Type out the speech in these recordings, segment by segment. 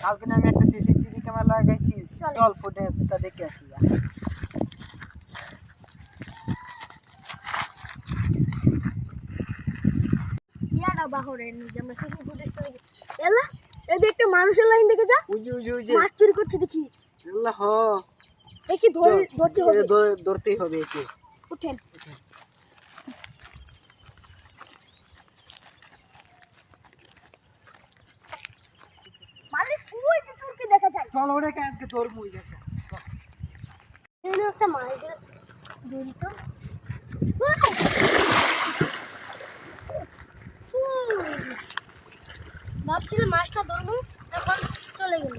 কালকে আমি একটা সিসিটিভি ক্যামেরা লাগাইছি, চল ফুটেজটা দেখে আসি। ইয়াটা বাহরে নিজে আমরা সিসি ফুটেজটা দেখি। এলা এই একটা মানুষের লাইন দেখে যা, উজি মাছ চুরি করছে দেখি। আল্লাহ দেখি ধরতে হবে, ধরতেই হবে একে। উঠেন মালিক ওই যে চুরকে দেখা যায়। চল ওটাকে আজকে ধরবো। এই একটা মাছ ধরি তো। ভাবছিলাম মাছটা ধরবো, এখন চলে গেল।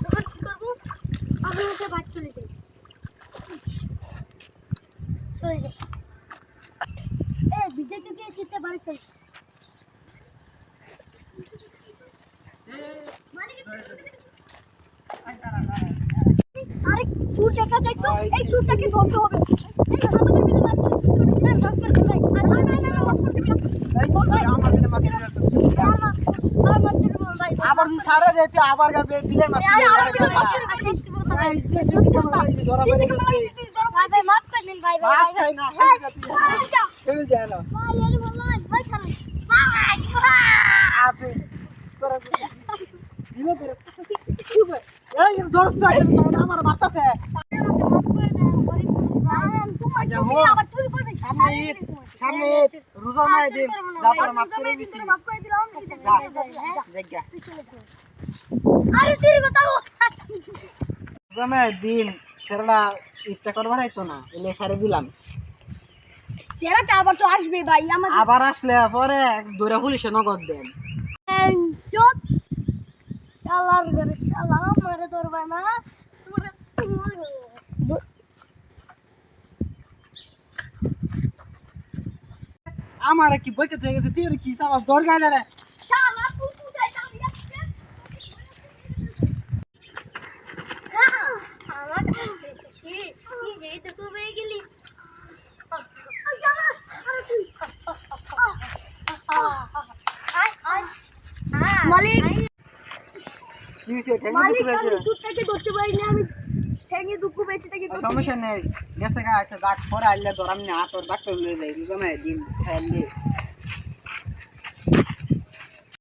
এখন কি করবো? আমি ওকে ভাত চলে যাই, ভিজে চুকে শীতে বাড়ি চলে। আরে চুর দেখা যায় তো, এই চুরটাকে ধরতে হবে। আমাদের মিলে মাছ ভাগ করে ভাই। আর আবার সারা যেতে আবার গাবে দিলে মাছ ভাই মাফ করে দিন ভাই। ভাই চাই না চলে যায় না আরে বললাম ভাই খারাপ আছে তোরা দিলে তোরা এই দোস্ত আমার মারতাছে। সামনে রোজা নাই দিন যা তোর মাফ করে দিছি। দিন সেরা ইচ্ছা করবার আইতো না, এলে সারে দিলাম। সেরাটা আবার তো আসবে ভাই, আমাদের আবার আসলে পরে দৌড়া পুলিশে নগদ দেন। চোদ শালার ঘরে শালা মারে ধরবা না তোমার। আমার কি বইকে থেকে গেছে, তুই কি চালাস দৌড় গাইলে রে। শালা তুই কোথায় যাবি? আমার কাছে এসেছি, নিজেই তো কমে গেলি। মালিক কি হইছে ঠেঙ্গে মালিক দিতে আমি হয়েছে? চুটটাকে ধরতে পারিনি, আমি ঠেঙে দুঃখ পেয়েছি তাকে সমস্যা নেই, গেছে গা। আচ্ছা ডাক পরে আইলে ধরাম না, তোর ডাক্তার লয়ে যাই রোজা নাই দিন খাইলে।